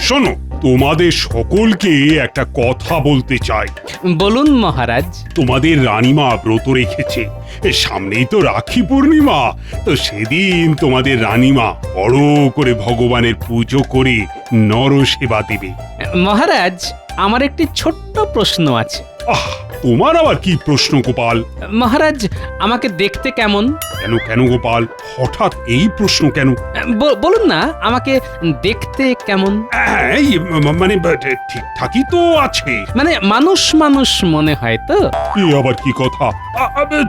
শোনো, তোমাদের সকলকে একটা কথা বলতে চাই। বলুন মহারাজ। তোমাদের রানীমা ব্রত রেখেছে, সামনেই তো রাখি পূর্ণিমা। তো সেদিন তোমাদের রানীমা বড় করে ভগবানের পুজো করে নরসেবা দেবে। মহারাজ, আমার একটি ছোট্ট প্রশ্ন আছে। আহ, তোমার আবার কি প্রশ্ন গোপাল? মহারাজ, আমাকে দেখতে কেমন? কেন কেন গোপাল, হঠাৎ এই প্রশ্ন কেন? বলুন না, আমাকে দেখতে কেমন? এই, মানে ঠিকঠাকই তো আছে। মানে মানুষ মানুষ মনে হয় তো? এ আবার কি কথা?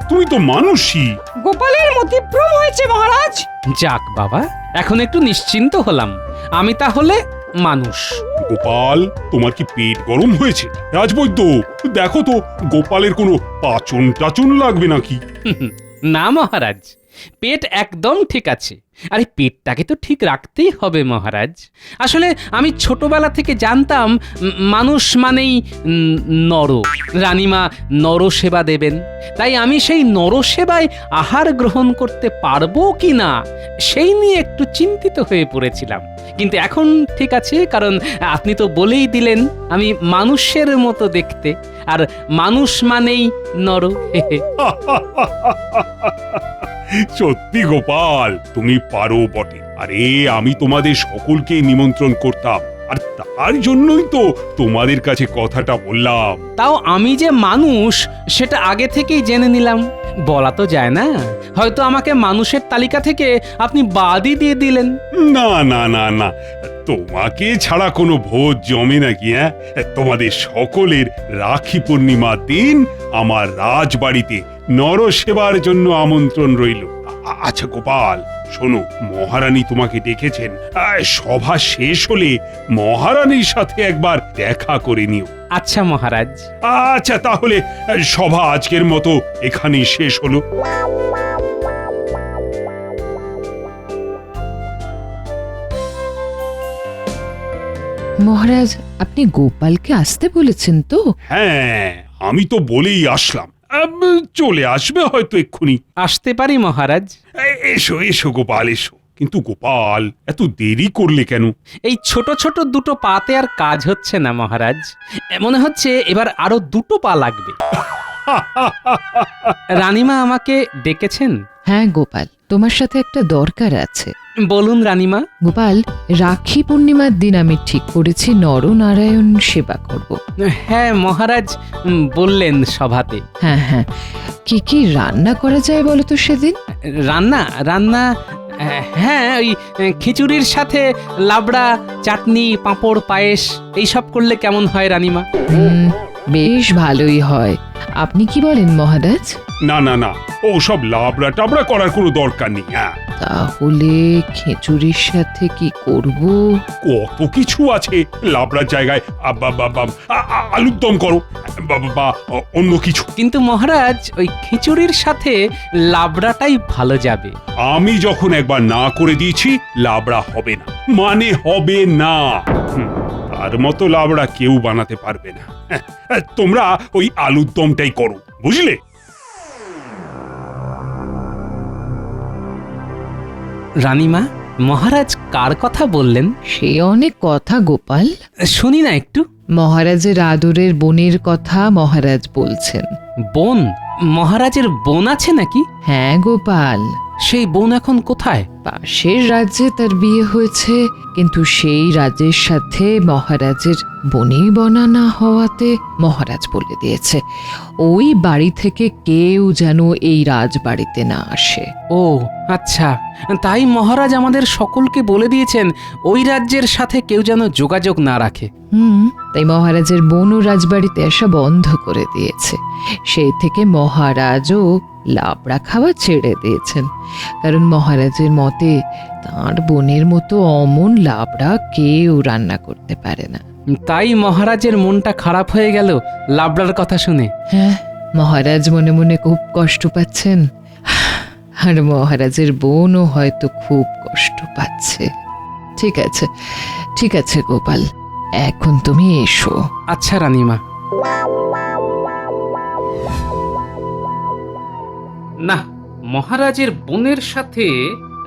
তুমি তো মানুষই। গোপালের মতিভ্রম হয়েছে মহারাজ। যাক বাবা, এখন একটু নিশ্চিন্ত হলাম। আমি তাহলে মানুষ। গোপাল, তোমার কি পেট গরম হয়েছে? রাজবৈদ্য, দেখো তো গোপালের কোনো পাচন টাচন লাগবে নাকি? না মহারাজ, পেট একদম ঠিক আছে। আরে পেটটাকে তো ঠিক রাখতেই হবে মহারাজ। আসলে আমি ছোটবেলা থেকে জানতাম মানুষ মানেই নর, রানীমা নরসেবা দেবেন। তাই আমি সেই নরসেবায় আহার গ্রহণ করতে পারবো কি না সেই নিয়ে একটু চিন্তিত হয়ে পড়েছিলাম। কিন্তু এখন ঠিক আছে, কারণ আপনি তো বলেই দিলেন আমি মানুষের মতো দেখতে, আর মানুষ মানেই নর। সত্যি গোপাল, তুমি পারো বটে। আরে আমি তোমাদের সকলকে নিমন্ত্রণ করতাম, আর তার জন্যই তো তোমাদের কাছে কথাটা বললাম। তাও আমি যে মানুষ সেটা আগে থেকেই জেনে নিলাম। বলা তো যায় না, হয়তো আমাকে মানুষের তালিকা থেকে আপনি বাদই দিয়ে দিলেন। না না না না, তোমাকে ছাড়া কোনো ভোজ জমে নাকি? তোমাদের সকলের রাখি পূর্ণিমার দিন আমার রাজবাড়িতে নরসেবার জন্য আমন্ত্রণ রইল। আচ্ছা গোপাল, শোনো, মহারানী তোমাকে ডেকেছেন। সভা শেষ হলে মহারানীর সাথে একবার দেখা করে নিও। আচ্ছা মহারাজ। আচ্ছা তাহলে সভা আজকের মতো এখানেই শেষ হলো। মহারাজ, আপনি গোপালকে আসতে বলেছেন তো? হ্যাঁ, আমি তো বলেই আসলাম। চলে আসবে হয়তো এক্ষুনি। আসতে পারি মহারাজ? এসো এসো গোপাল, এসো। কিন্তু গোপাল, এত দেরি করলে কেন? এই ছোট ছোট দুটো পাতে আর কাজ হচ্ছে না মহারাজ। মনে হচ্ছে এবার আরো দুটো পা লাগবে। রানীমা আমাকে ডেকেছেন? হ্যাঁ গোপাল, তোমার সাথে একটা দরকার আছে। বলুন রানীমা। গোপাল, রাখি পূর্ণিমার দিন আমি ঠিক করেছি নরনারায়ণ সেবা করব। হ্যাঁ মহারাজ, বললেন সভাতে। হ্যাঁ হ্যাঁ, কি কি রান্না করা যায় বলো তো সেদিন? রান্না রান্না হ্যাঁ, ওই খিচুড়ির সাথে লাবড়া, চাটনি, পাঁপড়, পায়েস এইসব করলে কেমন হয় রানীমা? বেশ ভালোই হয়। আপনি কি বলেন মহারাজ? না না না, ও সব লাবড়া টাবড়া করার কোনো দরকার নেই। তাহলে খিচুড়ির সাথে কি করব? কত কিছু আছে লাবড়ার জায়গায়। আলুর দম করো, বা অন্য কিছু। কিন্তু মহারাজ, ওই খিচুড়ির সাথে লাবড়াটাই ভালো যাবে। আমি যখন একবার না করে দিয়েছি, লাবড়া হবে না মানে হবে না। তার মতো লাবড়া কেউ বানাতে পারবে না। তোমরা ওই আলুর দমটাই করো, বুঝলে? রানীমা, মহারাজ কার কথা বললেন? সে অনেক কথা গোপাল। শুনি না একটু। মহারাজের আদরের বোনের কথা মহারাজ বলছেন। বোন? মহারাজের বোন আছে নাকি? হ্যাঁ গোপাল, সেই বোন এখন কোথায়? পাশের রাজ্যে তার বিয়ে হয়েছে, কিন্তু সেই রাজ্যের সাথে মহারাজের বনেই বনা না হওয়াতে মহারাজ বলে দিয়েছে ওই বাড়ি থেকে কেউ যেন এই রাজবাড়িতে না আসে। ও আচ্ছা, তাই মহারাজ আমাদের সকলকে বলে দিয়েছেন ওই রাজ্যের সাথে কেউ যেন যোগাযোগ না রাখে। তাই মহারাজের বোনও রাজবাড়িতে আসা বন্ধ করে দিয়েছে। সেই থেকে মহারাজও লাবড়া খাওয়া ছেড়ে দিয়েছেন, কারণ মহারাজের মতে তার বোনের মতো অমন লাবড়া কেউ রান্না করতে পারে না। তাই মহারাজের মনটা খারাপ হয়ে গেল লাবড়ার কথা শুনে। হ্যাঁ, মহারাজ মনে মনে খুব কষ্ট পাচ্ছেন, আর মহারাজের বোনও হয়তো খুব কষ্ট পাচ্ছে। ঠিক আছে, ঠিক আছে গোপাল, এখন তুমি এসো। আচ্ছা রানীমা। না, মহারাজের বোনের সাথে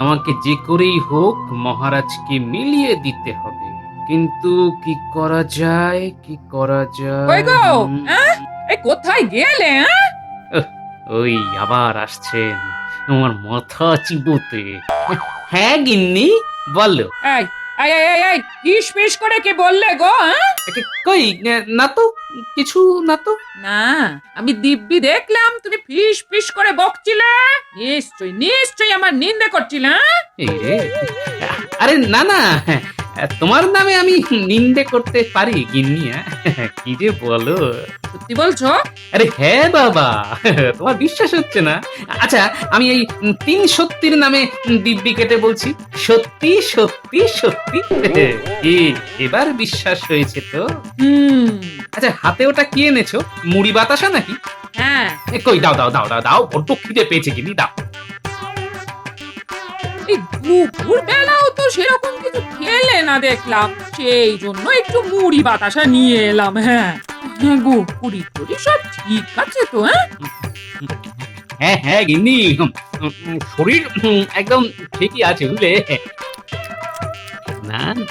আমাকে যে করেই হোক মহারাজকে মিলিয়ে দিতে হবে। কিন্তু কি করা যায়, কি করা কই গো যায়? এই কোথায় গেলে ওই আবার আসছেন আমার মাথা চিবোতে। হ্যাঁ গিন্নি, বলো। এই এই এই এই, এই ফিস ফিস করে কি বললে গো কই না তো, কিছু না তো। না আমি দিব্যি দেখলাম তুমি ফিস ফিস করে বকছিলে, নিশ্চয়ই নিশ্চয়ই আমার নিন্দে করছিলে এই রে, আরে না না, তোমার নামে আমি নিন্দে করতে পারি গিন্নি? কি যে বলো। সত্যি বলছো? আরে হ্যাঁ বাবা, তোমার বিশ্বাস হচ্ছে না? আচ্ছা, আমি এই 3 সত্যির নামে দিব্যি কেটে বলছি, সত্যি সত্যি সত্যি। কি এবার বিশ্বাস হয়েছে তো? হুম, আচ্ছা, হাতে ওটা কি এনেছো? মুড়ি বাতাসা নাকি? হ্যাঁ কই দাও দাও দাও দাও দাও, বড্ড খিদে পেয়েছে গিন্নি, দাও। এই দুপুর বেলাও তো সেরকম কিছু খেলে না দেখলাম, সেই জন্য একটু মুড়ি বাতাসা নিয়ে এলাম। হ্যাঁ হ্যাঁ গো, পুরি টুরি সব ঠিক আছে তো? হ্যাঁ হ্যাঁ গিন্নি, শরীর একদম ঠিকই আছে বুঝলে। না না,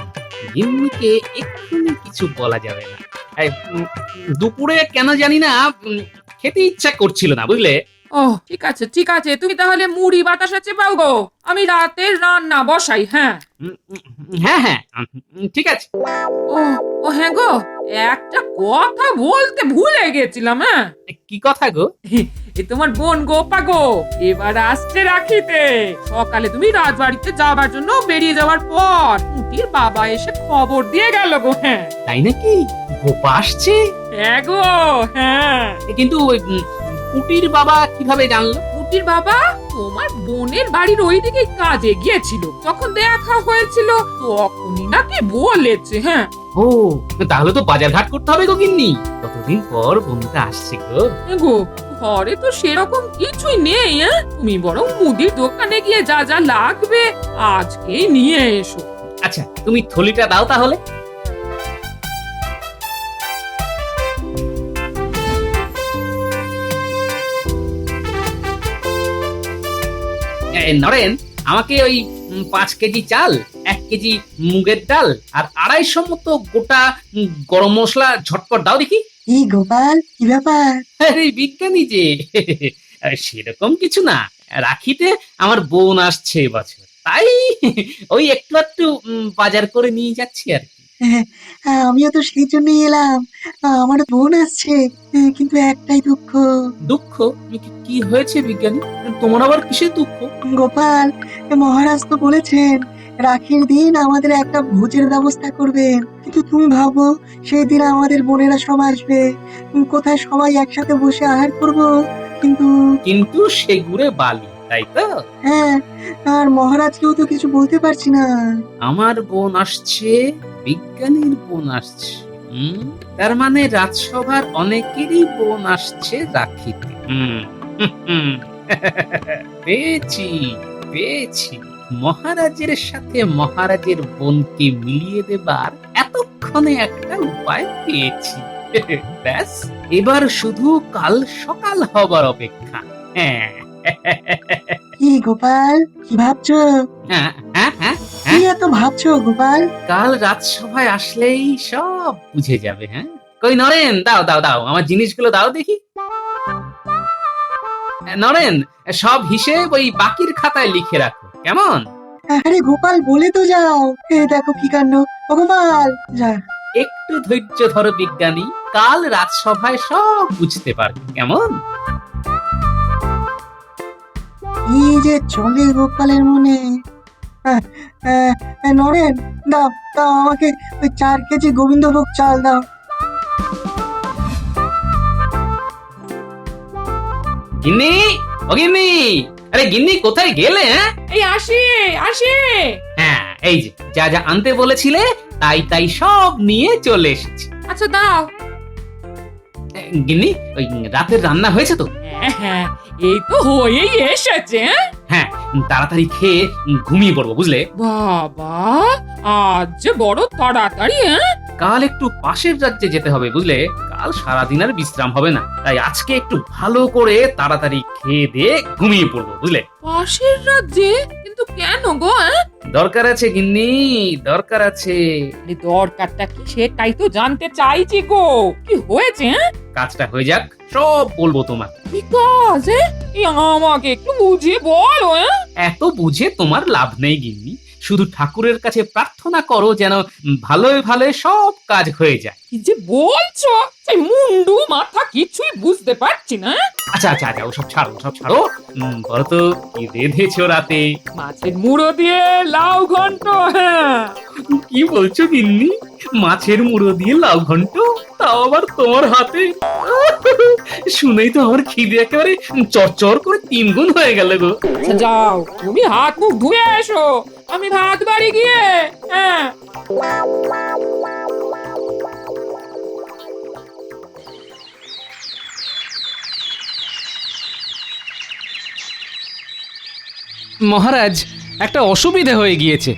গিন্নিকে এক্ষুনি কিছু বলা যাবে না। এই, দুপুরে কেন জানি না খেতে ইচ্ছা করছিল না বুঝলে। ও ঠিক আছে ঠিক আছে, তুমি তাহলে মুড়ি বাতাসা চেপাও গো, আমি রাতের রান্না বসাই। হ্যাঁ হ্যাঁ হ্যাঁ, ঠিক আছে। ও ও হ্যাঁ গো, একটা কথা বলতে ভুলে গেছিলাম। হ্যাঁ কি কথা গো? এ তোমার বোন গোপা গো এবার আসছে রাখিতে। সকালে তুমি রাজবাড়িতে যাবার জন্য বেরিয়ে যাওয়ার পর পুটির বাবা এসে খবর দিয়ে গেল গো। হ্যাঁ তাই নাকি? গোপা আসছে? হ্যাঁ গো হ্যাঁ। কিন্তু ওই পুটির বাবা কিভাবে জানলো? পুটির বাবা তোমার বোনের বাড়ির ওইদিকে কাজে গিয়েছিল, তখন দেখা হয়েছিল, তখনই নাকি বলেছে। হ্যাঁ ও, তাহলে তো বাজার ঘাট করতে হবে গো গিন্নি, কতদিন পর বোনটা আসছে গো। গো ঘরে তো সেরকম কিছুই নেই। হ্যাঁ তুমি বরং মুদির দোকানে গিয়ে যা যা লাগবে আজকেই নিয়ে এসো। আচ্ছা, তুমি থলিটা দাও তাহলে। নরেন, আমাকে ওই 5 কেজি চাল, 1 কেজি মুগের ডাল আর 250 মতো গোটা গরম মশলা ঝটপট দাও দেখি। কি গোপাল, কি ব্যাপার? আরে বিজ্ঞানী যে, সেরকম কিছু না, রাখিতে আমার বোন আসছে এবছর, তাই ওই একটু একটু বাজার করে নিয়ে যাচ্ছি আর কি। আমিও তো সেই জন্যই এলাম, আমার বোন আসছে, কিন্তু একটাই দুঃখ। দুঃখ? কি হয়েছে বিজ্ঞানী? তোমার আবার কিসের দুঃখ? গোপাল, মহারাজ তো বলেছেন রাখির দিন আমাদের একটা ভোজের ব্যবস্থা করবেন, কিন্তু তুমি ভাবো সেই দিন আমাদের বোনেরা সব আসবে, কোথায় সবাই একসাথে বসে আহার করব। কিন্তু কিন্তু সে গুড়ে বালি, তাই তো? হ্যাঁ, আর মহারাজকেও তো কিছু বলতে পারছি না। আমার বোন আসছে, বিজ্ঞানীর বোন আসছে, তার মানে রাজসভার অনেকেরই বোন আসছে রাখিতে। পেয়েছি পেয়েছি, মহারাজের সাথে মহারাজের বোনকে মিলিয়ে দেবার এতক্ষণে একটা উপায় পেয়েছি। ব্যাস, এবার শুধু কাল সকাল হবার অপেক্ষা। হ্যাঁ কি গোপাল, কি ভাবছো? হ্যাঁ হ্যাঁ হ্যাঁ, কি এত ভাবছো গোপাল? কাল রাজসভায় আসলেই সব বুঝে যাবে। হ্যাঁ, কই নরেন, দাও দাও দাও, আমার জিনিসগুলো দাও দেখি। নরেন, সব হিসেব ওই বাকির খাতায় লিখে রাখো, কেমন? আরে গোপাল, বলে তো যাও। দেখো কি কাণ্ড। ও গোপাল, যা। একটু ধৈর্য ধরো বিজ্ঞানী, কাল রাজসভায় সব বুঝতে পারবে, কেমন? কি যে চলে গোপালের মনে। নরেন, দাও দাও আমাকে ওই 4 কেজি গোবিন্দভোগ চাল দাও। গিন্নি, ও গিন্নি, আরে গিন্নি কোথায় গেলে? হ্যাঁ এই আসি আসি। হ্যাঁ, এই যে যা যা আনতে বলেছিলে তাই তাই সব নিয়ে চলে এসেছি। আচ্ছা দাও। গিন্নি, ওই রাতের রান্না হয়েছে তো? হ্যাঁ হ্যাঁ, এই তো হয়েই এসেছে। হ্যাঁ, তাড়াতাড়ি খেয়ে ঘুমিয়ে পড়বো বুঝলে। বাবা, আজ যে বড় তাড়াতাড়ি। কাল একটু পাশের রাজ্যে যেতে হবে বুঝলে, কাল সারাদিন আর বিশ্রাম হবে না, তাই আজকে একটু ভালো করে তাড়াতাড়ি খেয়ে দিয়ে ঘুমিয়ে পড়বো, বুঝলে? পাশের রাজ্যে? কিন্তু কেন গো? দরকার আছে গিন্নি, দরকার আছে। দরকারটা কি সেটাই তো জানতে চাইছি গো। কি হয়েছে? কাজটা হয়ে যাক, সব বলবো তোমার। কি কাজ? আমাকে একটু বুঝিয়ে বলো। এত বুঝে তোমার লাভ নেই গিন্নি, শুধু ঠাকুরের কাছে প্রার্থনা করো যেন ভালোই ভালো সব কাজ হয়ে যায়। কি যে বলছো, সেই মুন্ডু মাথা কিছুই বুঝতে পারছি না। আচ্ছা আচ্ছা আচ্ছা, ওসব ছাড়ো, ওসব ছাড়ো। বলো তো কি রেঁধেছো রাতে? মাছের মুড়ো দিয়ে লাউ ঘন্ট। হ্যাঁ, কি বলছো গিন্নি? মাছের মুড়ো দিয়ে লাউ ঘন্ট, তাও আবার তোমার হাতে? শুনেই তো আমার খিদে একেবারে চরচর করে 3 গুণ হয়ে গেল গো। আচ্ছা, যাও তুমি হাত মুখ ধুয়ে এসো, আমি ভাত বাড়ি গিয়ে। হ্যাঁ, মহারাজ, একটা অসুবিধে হয়ে গিয়েছে।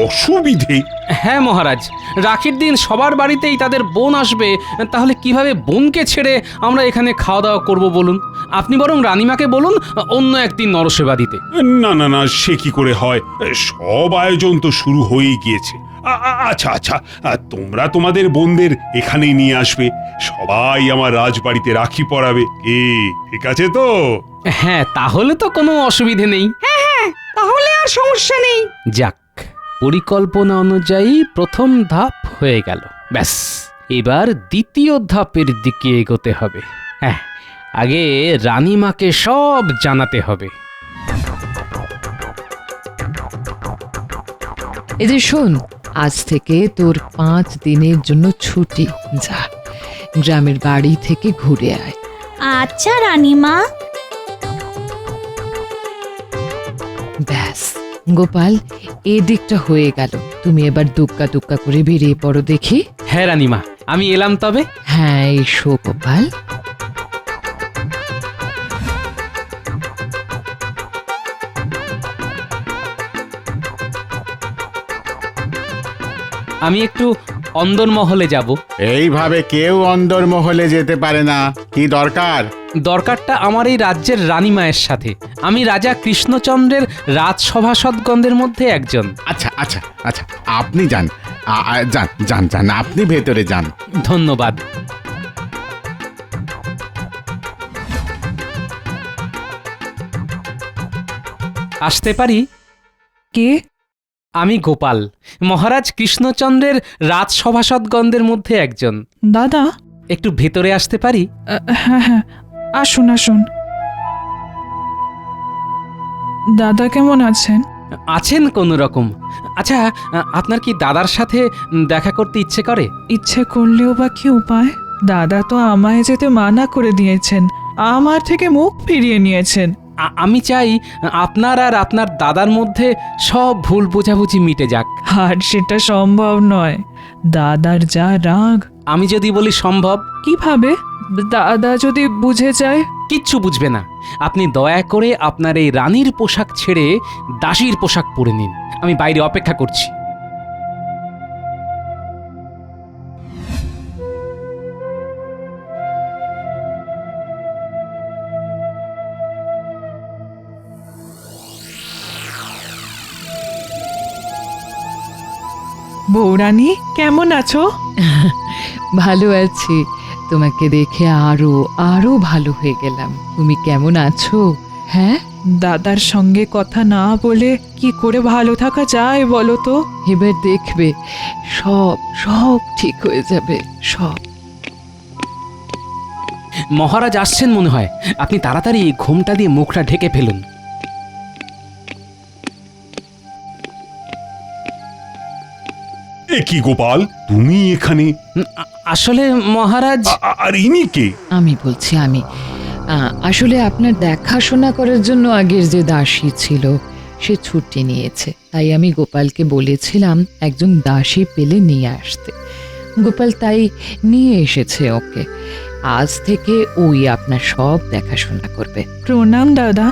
অসুবিধে? হ্যাঁ মহারাজ, রাখির দিন সবার বাড়িতেই তাদের বোন আসবে, তাহলে কিভাবে বোনকে ছেড়ে আমরা এখানে খাওয়া দাওয়া করব বলুন? আপনি বরং রানীমাকে বলুন অন্য একদিন নরসেবা দিতে। না না না, সে কি করে হয়? সব আয়োজন তো শুরু হয়েই গিয়েছে। আচ্ছা আচ্ছা, তোমরা তোমাদের বোনদের এখানেই নিয়ে আসবে, সবাই আমার রাজবাড়িতে রাখি পরাবে। কি ঠিক আছে তো? হ্যাঁ, তাহলে তো কোনো অসুবিধে নেই। তাহলে আর সমস্যা নেই। যাক, পরিকল্পনা অনুযায়ী প্রথম ধাপ হয়ে গেল। ব্যাস, এবার দ্বিতীয় ধাপের দিকে এগোতে হবে। হ্যাঁ, আগে রানীমাকে সব জানাতে হবে। এই যে শোন, আজ থেকে তোর 5 দিনের জন্য ছুটি। যা, গ্রামের বাড়ি থেকে ঘুরে আয়। আচ্ছা রানীমা। ব্যাস গোপাল, এদিকটা হয়ে গেল। তুমি এবার দুক্কা দুক্কা করে বেরিয়ে পড়ো দেখি। হ্যাঁ রানীমা, আমি এলাম তবে। হ্যাঁ, এসো গোপাল। আমি একটু অন্দরমহলে যাব। এইভাবে কেউ অন্দরমহলে যেতে পারে না। কি দরকার? দরকারটা আমার এই রাজ্যের রানীমায়ের সাথে। আমি রাজা কৃষ্ণচন্দ্রের রাজসভাসদগণদের মধ্যে একজন। আচ্ছা আচ্ছা আচ্ছা, আপনি যান, যান যান যান, আপনি ভেতরে যান। ধন্যবাদ। আসতে পারি? কে? আমি গোপাল, মহারাজ কৃষ্ণচন্দ্রের রাজসভাসদগণদের মধ্যে একজন। দাদা? একটু ভেতরে আসতে পারি? হ্যাঁ হ্যাঁ, আসুন আসুন। দাদা কেমন আছেন? আছেন কোনো রকম। আচ্ছা, আপনার কি দাদার সাথে দেখা করতে ইচ্ছে করে? ইচ্ছে করলেও বা কি উপায়? দাদা তো আমায় যেতে মানা করে দিয়েছেন, আমার থেকে মুখ ফিরিয়ে নিয়েছেন। আমি চাই আপনার আর আপনার দাদার মধ্যে সব ভুল বোঝাবুঝি মিটে যাক। আর সেটা সম্ভব নয়। দাদার যা রাগ। আমি যদি বলি সম্ভব? কিভাবে? দাদা যদি বুঝে যায়? কিচ্ছু বুঝবে না। আপনি দয়া করে আপনার এই রানীর পোশাক ছেড়ে দাসীর পোশাক পরে নিন। আমি বাইরে অপেক্ষা করছি। বৌরানী কেমন আছো? ভালো আছি। তোমাকে দেখে আরো আরো ভালো হয়ে গেলাম। তুমি কেমন আছো? হ্যাঁ, দাদার সঙ্গে কথা না বলে কি করে ভালো থাকা যায় বলো তো? এবার দেখবে সব সব ঠিক হয়ে যাবে, সব। মহারাজ আসছেন মনে হয়, আপনি তাড়াতাড়ি এই ঘোমটা দিয়ে মুখটা ঢেকে ফেলুন। এ কি গোপাল, তুমি এখানে? আসলে মহারাজ, আর ইনি কে? আমি বলছি, আমি আসলে আপনার দেখাশোনা করার জন্য আগের যে দাসী ছিল সে ছুটি নিয়েছে, তাই আমি গোপালকে বলেছিলাম একজন দাসী পেলে নিয়ে আসতে। গোপাল তাই নিয়ে এসেছে ওকে। আজ থেকে ওই আপনার সব দেখাশোনা করবে। প্রণাম দাদা।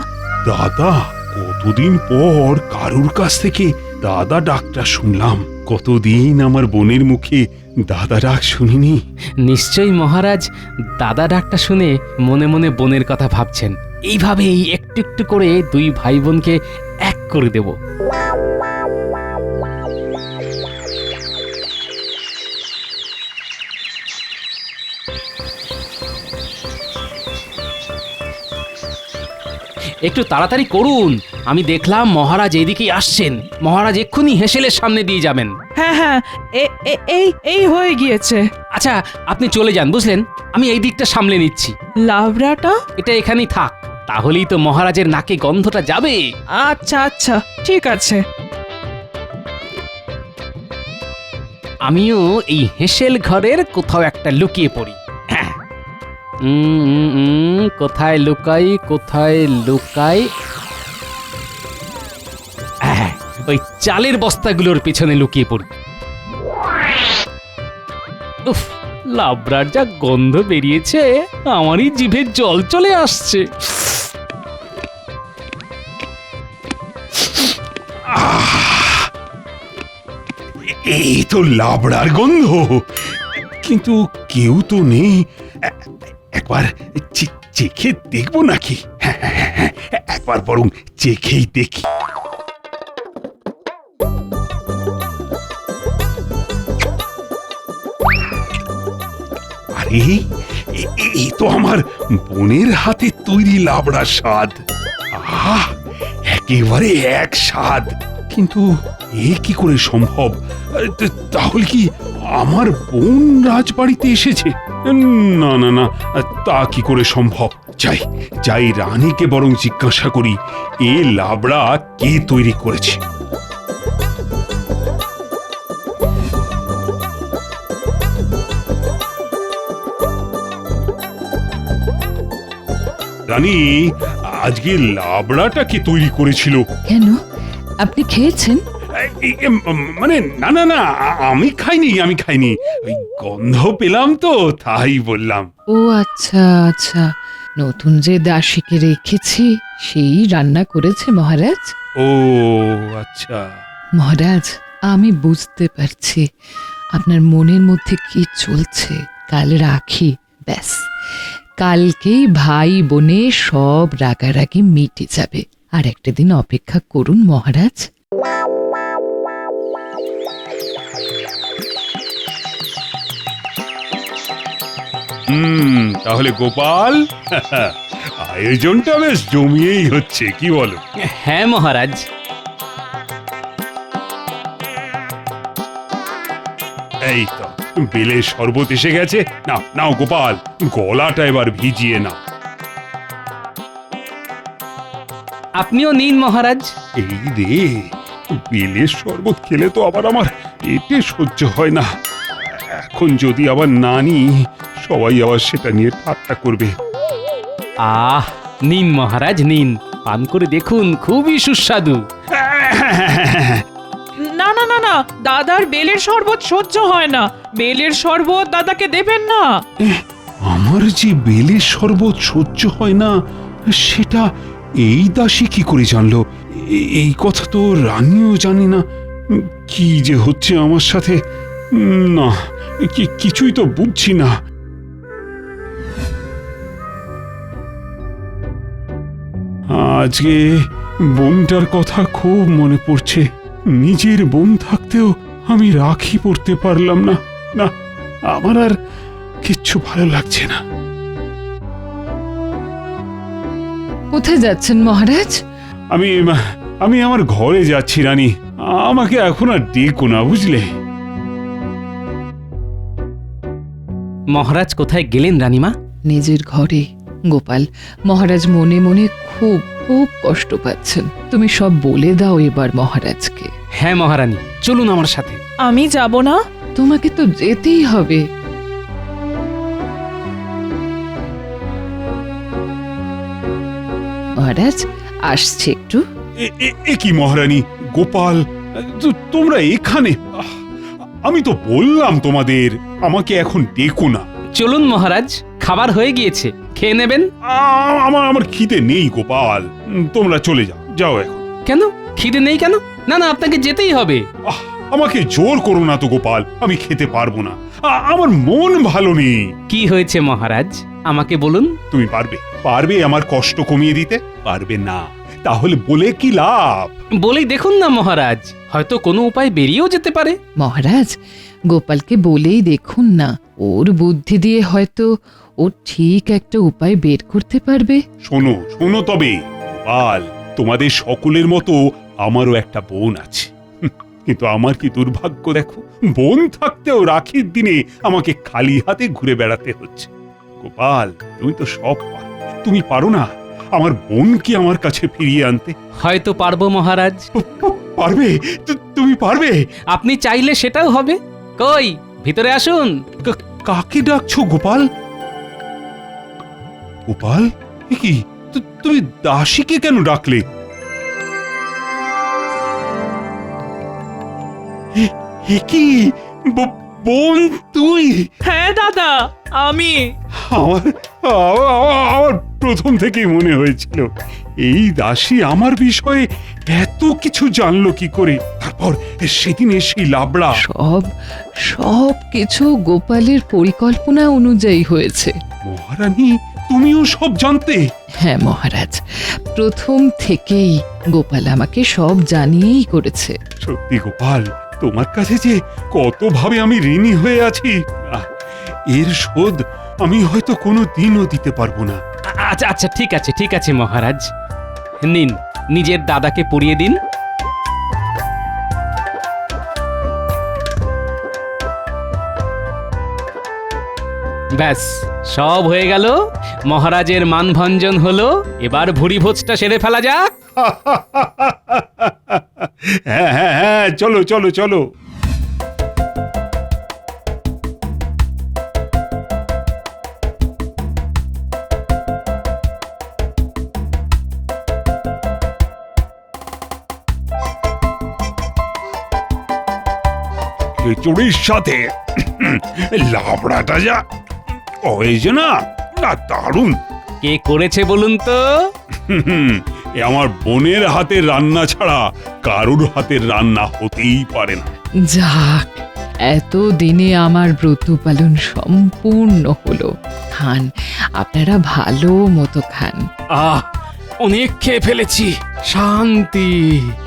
দাদা, কতদিন পর কারুর কাছ থেকে দাদা ডাকটা শুনলাম। কতদিন আমার বোনের মুখে দাদা ডাক শুনিনি। নিশ্চয়ই মহারাজ দাদা ডাকটা শুনে মনে মনে বোনের কথা ভাবছেন। এইভাবেই একটু একটু করে দুই ভাই বোনকে এক করে দেব। একটু তাড়াতাড়ি করুন, আমি দেখলাম মহারাজ এদিকেই আসছেন। মহারাজ এক্ষুনি হেসেলের সামনে দিয়ে যাবেন। হ্যাঁ হ্যাঁ, এই হয়ে গিয়েছে। আচ্ছা আপনি চলে যান, বুঝলেন, আমি এই দিকটা সামলে নিচ্ছি। লাবড়াটা? এটা এখানেই থাক, তাহলেই তো মহারাজের নাকে গন্ধটা যাবে। আচ্ছা আচ্ছা, ঠিক আছে। আমিও এই হেসেল ঘরের কোথাও একটা লুকিয়ে পড়ি। হ্যাঁ। কোথায় লুকাই, কোথায় লুকাই? হ্যাঁ, ওই চালের বস্তাগুলোর পেছনে লুকিয়ে পড়ি। উফ, লাবড়ার যা গন্ধ বেরিয়েছে, আমারই জিভে জল চলে আসছে। এই তো লাবড়ার গন্ধ, কিন্তু কেউ তো নেই। একবার চেখে দেখবো নাকি? হ্যাঁ, একবার বরং চেখেই দেখি। আরে এই তো আমার বোনের হাতে তৈরি লাবড়ার স্বাদ। আহা, একেবারে এক স্বাদ। কিন্তু এ কি করে সম্ভব? তাহলে কি আমার বোন রাজবাড়িতে এসেছে? না না না, তা কি করে সম্ভব? যাই রানীকে বরং জিজ্ঞাসা করি, এ লাবড়া কে তৈরি করেছে। রানী, আজকে লাবড়াটা কে তৈরি করেছিল? কেন, আপনি খেয়েছেন? মানে না না না, আমি খাইনি। ওই গন্ধ পেলাম তো, তাই বললাম। ও আচ্ছা আচ্ছা, নতুন যে দাসীকে রেখেছি সেই রান্না করেছে মহারাজ। ও আচ্ছা। মহারাজ, আমি বুঝতে পারছি আপনার মনের মধ্যে কি চলছে। কাল রাখি, ব্যাস কালকেই ভাই বোনে সব রাগারাগি মিটে যাবে। আর একটা দিন অপেক্ষা করুন মহারাজ। তাহলে গোপাল, আয়োজনটা বেশ জমিয়েই হচ্ছে, কি বলো? হ্যাঁ মহারাজ। এই তো বেলের শরবত এসে গেছে। নাও গোপাল, গলাটা এবার ভিজিয়ে নাও। আপনিও নিন মহারাজ। এই রে, বেলের শরবত খেলে তো আবার আমার পেটে সহ্য হয় না। এখন যদি আবার না নিই, সবাই আবার সেটা নিয়ে ঠাট্টা করবে। আহ, নিন মহারাজ নিন, পান করে দেখুন, খুবই সুস্বাদু। না না না না, দাদার বেলের শরবত সহ্য হয় না। বেলের শরবত দাদাকে দেবেন না। আমার যে বেলের শরবত সহ্য হয় না, সেটা এই দাসী কি করে জানলো? এই কথা তো রানীও জানি না। কি যে হচ্ছে আমার সাথে, না কিছুই তো বুঝছি না। আজকে বোনটার কথা খুব মনে পড়ছে। নিজের বোন থাকতেও আমি রাখি পরতে পারলাম না। না, আমার আর কিচ্ছু ভালো লাগছে না। কোথায় যাচ্ছেন মহারাজ? আমি আমার ঘরে যাচ্ছি রানী, আমাকে এখন আর ডেকো না, বুঝলে? মহারাজ কোথায় গেলেন রানীমা? নিজের ঘরে। গোপাল, মহারাজ মনে মনে খুব খুব কষ্ট পাচ্ছেন। তুমি সব বলে দাও এবার মহারাজকে। হ্যাঁ মহারানী, চলুন আমার সাথে। আমি যাব না। তোমাকে তো যেতেই হবে। মহারাজ আসছে একটু। এ কি মহারানী, গোপাল, তোমরা এখানে? আমি তো বললাম তোমাদের আমাকে এখন ডেকো না। চলুন মহারাজ, খাবার হয়ে গিয়েছে, খেয়ে নেবেন। আমার খিদে নেই গোপাল, তোমরা চলে যাও এখন। কেন খিদে নেই কেন? না না, আপনাকে যেতেই হবে। আহ, আমাকে জোর করো না তো গোপাল, আমি খেতে পারবো না। আমার মন ভালো নেই। কি হয়েছে মহারাজ, আমাকে বলুন। তুমি পারবে পারবে আমার কষ্ট কমিয়ে দিতে? পারবে না, তাহলে বলে কি লাভ? বলেই দেখুন না মহারাজ, হয়তো কোনো উপায় বেরিয়েও যেতে পারে। মহারাজ, গোপালকে বলেই দেখুন না, ওর বুদ্ধি দিয়ে হয়তো ও ঠিক একটা উপায় বের করতে পারবে। শোনো শোনো তবে গোপাল, তোমাদের সকলের মতো আমারও একটা বোন আছে, কিন্তু আমার কি দুর্ভাগ্য দেখো, বোন থাকতেও রাখির দিনে আমাকে খালি হাতে ঘুরে বেড়াতে হচ্ছে। গোপাল, তুমি তো সব পারো, তুমি পারো না আমার বোনকে আমার কাছে ফিরিয়ে আনতে? হয়তো পারবো মহারাজ। পারবে? তুমি পারবে? আপনি চাইলে সেটাও হবে। কই, ভিতরে আসুন। কাকে ডাকছো গোপাল? গোপাল, এ কি তুমি দাসীকে কেন ডাকলে? এ কি বোন তুই? হ্যাঁ দাদা, আমি। আমার আমার প্রথম থেকেই মনে হয়েছিল এই দাসী আমার বিষয়ে এত কিছু জানলো কি করে। তারপর সেদিন সেই লাবড়া। সব কিছু গোপালের পরিকল্পনা অনুযায়ী হয়েছে। মহারানী, তুমিও সব জানতে? হ্যাঁ মহারাজ, প্রথম থেকেই গোপাল আমাকে সব জানিয়েই করেছে। সত্যি গোপাল, তোমার কাছে যে কতভাবে আমি ঋণী হয়ে আছি, এর শোধ আমি হয়তো কোনো দিনও দিতে পারবো না। আচ্ছা আচ্ছা, ঠিক আছে ঠিক আছে মহারাজ, নিন নিজের দাদাকে পরিয়ে দিন। ব্যাস, সব হয়ে গেল। মহারাজের মানভঞ্জন হলো, এবার ভুরি ভোজটা সেরে ফেলা যাক। হ্যাঁ হ্যাঁ হ্যাঁ, চলো চলো চলো। খিচুড়ির সাথে লাবড়াটা যা হয়েছে না, দারুণ। কে করেছে বলুন তো? এ আমার বোনের হাতের রান্না ছাড়া কারুর হাতের রান্না হতেই পারে না। যাক, এত দিনে আমার ব্রত পালন সম্পূর্ণ হলো। খান, আপনারা ভালো মতো খান। আহ, অনেক খেয়ে ফেলেছি, শান্তি।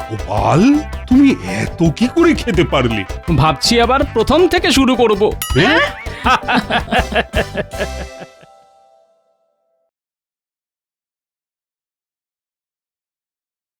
গোপাল, তুমি এত কি করে খেতে পারলে? ভাবছি আবার প্রথম থেকে শুরু করব। হ্যাঁ?